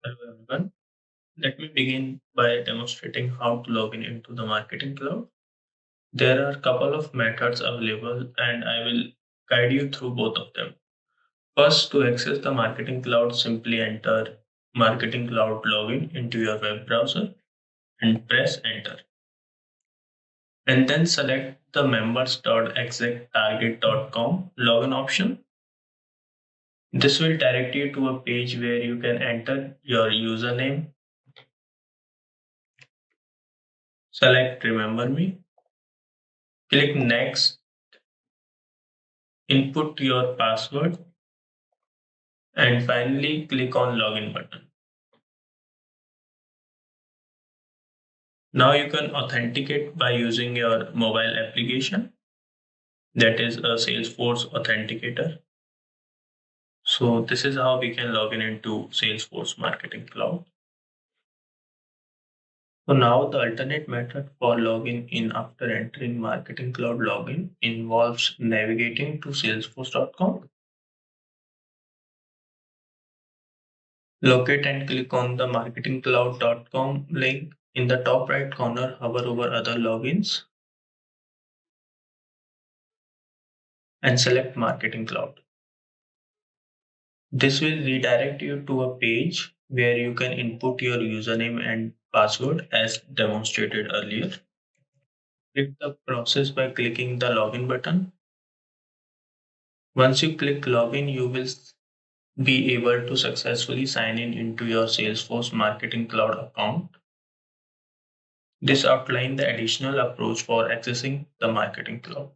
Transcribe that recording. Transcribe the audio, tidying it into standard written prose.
Hello everyone. Let me begin by demonstrating how to log in into the Marketing Cloud. There are a couple of methods available and I will guide you through both of them. First, to access the Marketing Cloud, simply enter Marketing Cloud login into your web browser and press enter. And then select the members.exacttarget.com login option. This will direct you to a page where you can enter your username, select Remember Me, click Next, input your password, and finally click on Login button. Now you can authenticate by using your mobile application, that is a Salesforce authenticator. So this is how we can log in into Salesforce Marketing Cloud. So now the alternate method for login in after entering Marketing Cloud login involves navigating to salesforce.com. Locate and click on the marketingcloud.com link. In the top right corner, hover over other logins and select Marketing Cloud. This will redirect you to a page where you can input your username and password as demonstrated earlier. Click the process by clicking the login button. Once you click login, you will be able to successfully sign in into your Salesforce Marketing Cloud account. This outlines the additional approach for accessing the Marketing Cloud.